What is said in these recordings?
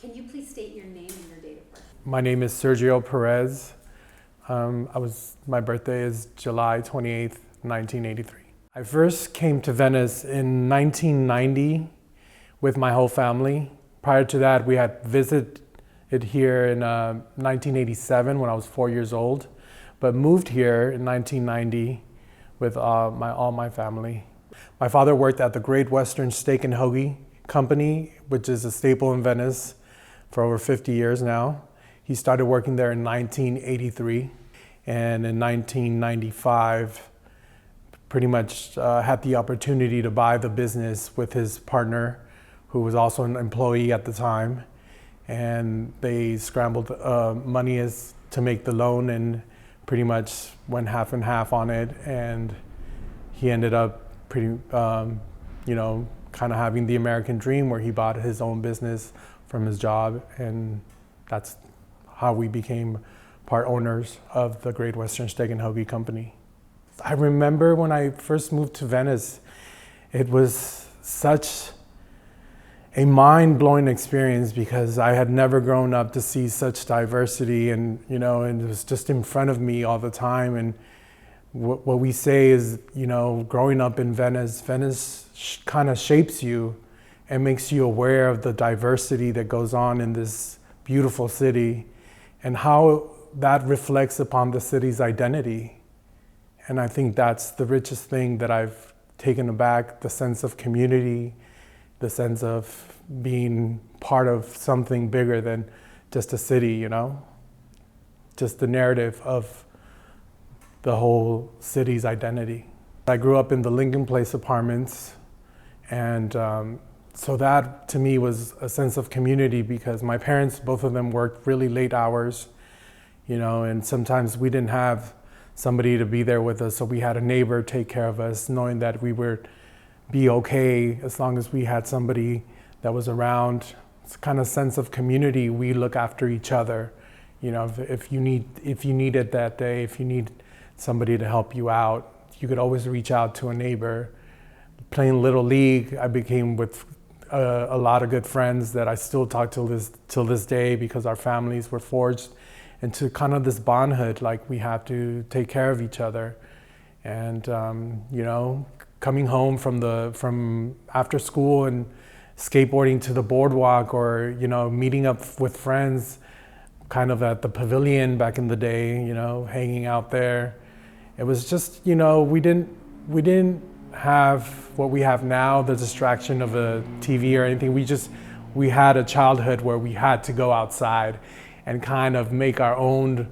Can you please state your name and your date of birth? My name is Sergio Perez. My birthday is July 28th, 1983. I first came to Venice in 1990 with my whole family. Prior to that, we had visited here in 1987 when I was 4 years old, but moved here in 1990 with all my family. My father worked at the Great Western Steak and Hoagie Company, which is a staple in Venice, for over 50 years now. He started working there in 1983, and in 1995, pretty much had the opportunity to buy the business with his partner, who was also an employee at the time. And they scrambled money to make the loan and pretty much went half and half on it. And he ended up kind of having the American dream where he bought his own business from his job. And that's how we became part owners of the Great Western Steak and Hoagie Company. I remember when I first moved to Venice, it was such a mind-blowing experience because I had never grown up to see such diversity, and and it was just in front of me all the time. And what we say is, growing up in Venice kind of shapes you and makes you aware of the diversity that goes on in this beautiful city and how that reflects upon the city's identity. And I think that's the richest thing that I've taken aback, the sense of community, the sense of being part of something bigger than just a city, just the narrative of the whole city's identity. I grew up in the Lincoln Place apartments, and so that to me was a sense of community because my parents, both of them, worked really late hours, and sometimes we didn't have somebody to be there with us, so we had a neighbor take care of us, knowing that we would be okay as long as we had somebody that was around. It's a kind of sense of community. We look after each other. If you need it that day, if you need somebody to help you out, you could always reach out to a neighbor. Playing Little League, I became with a lot of good friends that I still talk till this day because our families were forged into kind of this bondhood, like we have to take care of each other. And coming home from after school and skateboarding to the boardwalk, or meeting up with friends kind of at the pavilion back in the day, hanging out there. It was just, we didn't have what we have now, the distraction of a TV or anything. We had a childhood where we had to go outside and kind of make our own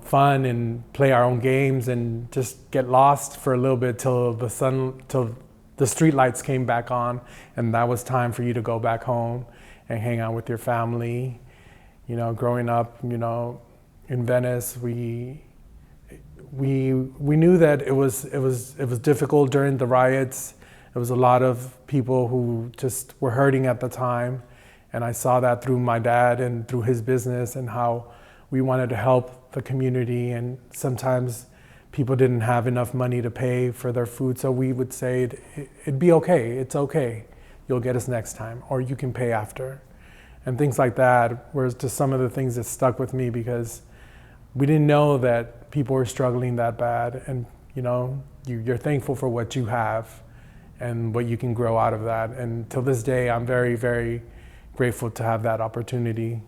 fun and play our own games and just get lost for a little bit till the street lights came back on, and that was time for you to go back home and hang out with your family. Growing up, in Venice, we knew that it was difficult during the riots. There was a lot of people who just were hurting at the time, and I saw that through my dad and through his business and how we wanted to help the community. And sometimes people didn't have enough money to pay for their food, so we would say it'd be okay, it's okay, you'll get us next time, or you can pay after. And things like that were just some of the things that stuck with me because we didn't know that people were struggling that bad. And you're thankful for what you have and what you can grow out of that. And till this day, I'm very, very grateful to have that opportunity.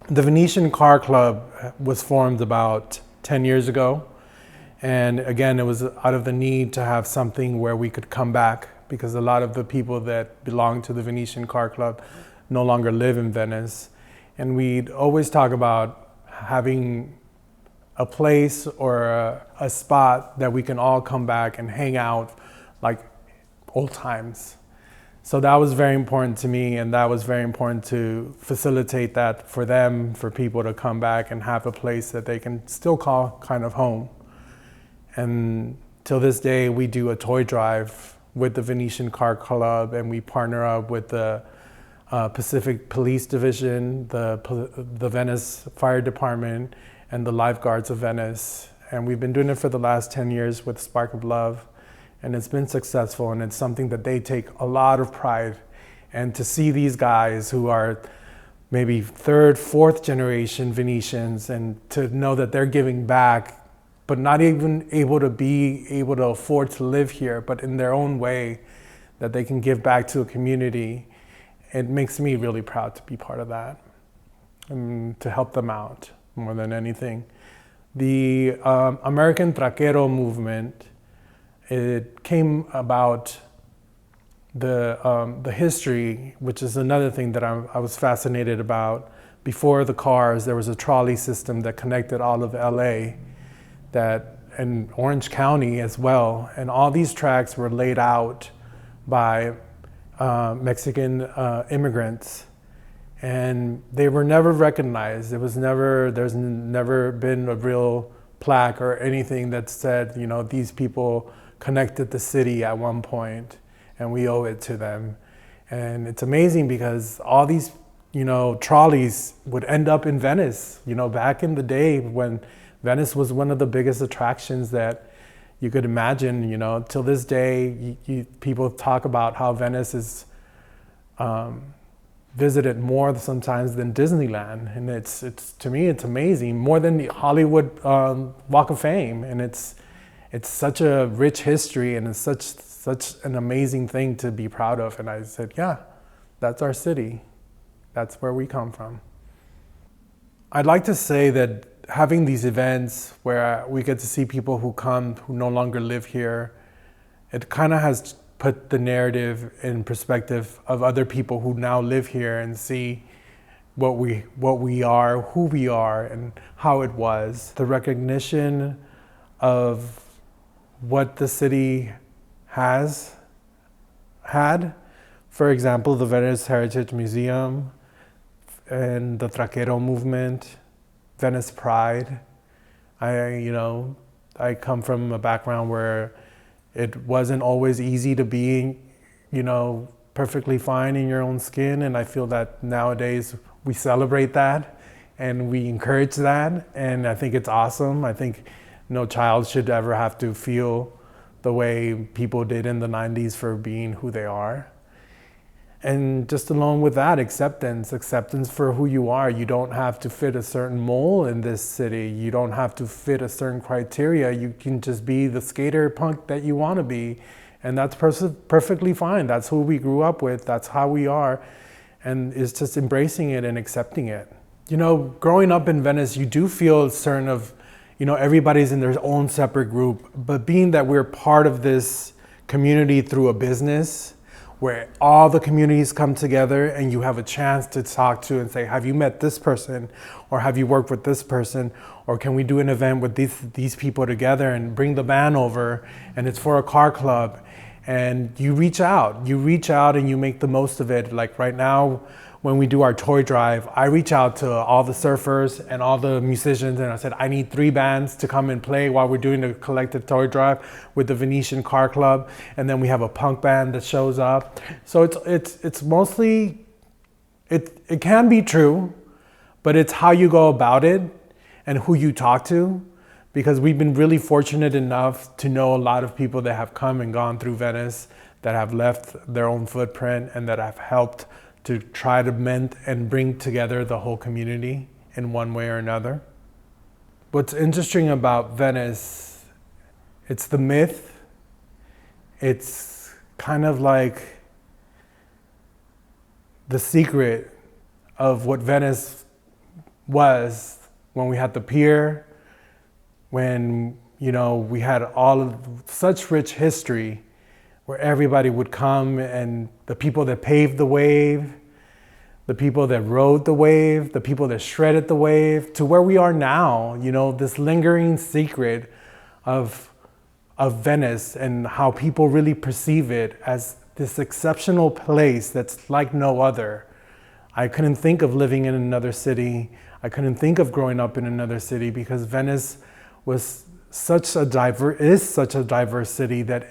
The Venetian Car Club was formed about 10 years ago. And again, it was out of the need to have something where we could come back, because a lot of the people that belong to the Venetian Car Club no longer live in Venice. And we'd always talk about having a place or a spot that we can all come back and hang out like old times. So that was very important to me, and that was very important to facilitate that for them, for people to come back and have a place that they can still call kind of home. And till this day, we do a toy drive with the Venetian Car Club, and we partner up with the Pacific Police Division, the Venice Fire Department, and the Lifeguards of Venice. And we've been doing it for the last 10 years with Spark of Love, and it's been successful, and it's something that they take a lot of pride And to see these guys who are maybe third, fourth generation Venetians, and to know that they're giving back, but not even able to afford to live here, but in their own way, that they can give back to a community, it makes me really proud to be part of that and to help them out more than anything. The American Traquero movement, it came about the history, which is another thing that I was fascinated about. Before the cars, there was a trolley system that connected all of LA, and Orange County as well. And all these tracks were laid out by Mexican immigrants. And they were never recognized. There's never been a real plaque or anything that said, these people connected the city at one point, and we owe it to them. And it's amazing because all these, trolleys would end up in Venice. Back in the day when Venice was one of the biggest attractions that you could imagine. Till this day, people talk about how Venice is visited more sometimes than Disneyland, and it's to me it's amazing, more than the Hollywood Walk of Fame. And it's such a rich history, and it's such an amazing thing to be proud of. And I said, yeah, that's our city. That's where we come from. I'd like to say that having these events where we get to see people who no longer live here, it kind of has put the narrative in perspective of other people who now live here and see what we are, who we are, and how it was. The recognition of what the city has had, for example, the Venice Heritage Museum and the Traquero movement, Venice Pride. I come from a background where it wasn't always easy to be, perfectly fine in your own skin. And I feel that nowadays we celebrate that and we encourage that. And I think it's awesome. I think no child should ever have to feel the way people did in the 90s for being who they are. And just along with that, acceptance for who you are. You don't have to fit a certain mold in this city. You don't have to fit a certain criteria. You can just be the skater punk that you want to be. And that's perfectly fine. That's who we grew up with. That's how we are. And it's just embracing it and accepting it. Growing up in Venice, you do feel certain of, everybody's in their own separate group. But being that we're part of this community through a business, where all the communities come together and you have a chance to talk to and say, have you met this person? Or have you worked with this person? Or can we do an event with these people together and bring the band over, and it's for a car club? And you reach out and you make the most of it. Like right now, when we do our toy drive, I reach out to all the surfers and all the musicians, and I said, I need 3 bands to come and play while we're doing the collective toy drive with the Venetian Car Club. And then we have a punk band that shows up. So it's mostly, it can be true, but it's how you go about it and who you talk to. Because we've been really fortunate enough to know a lot of people that have come and gone through Venice, that have left their own footprint, and that have helped to try to mend and bring together the whole community in one way or another. What's interesting about Venice, it's the myth. It's kind of like the secret of what Venice was when we had the pier, when we had all of such rich history, where everybody would come, and the people that paved the wave, the people that rode the wave, the people that shredded the wave, to where we are now, this lingering secret of Venice and how people really perceive it as this exceptional place that's like no other. I couldn't think of living in another city. I couldn't think of growing up in another city, because Venice is such a diverse city that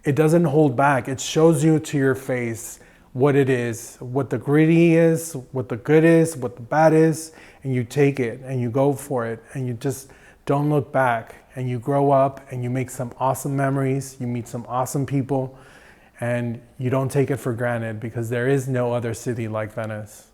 it doesn't hold back. It shows you to your face what it is, what the gritty is, what the good is, what the bad is, and you take it and you go for it, and you just don't look back, and you grow up and you make some awesome memories, you meet some awesome people, and you don't take it for granted because there is no other city like Venice.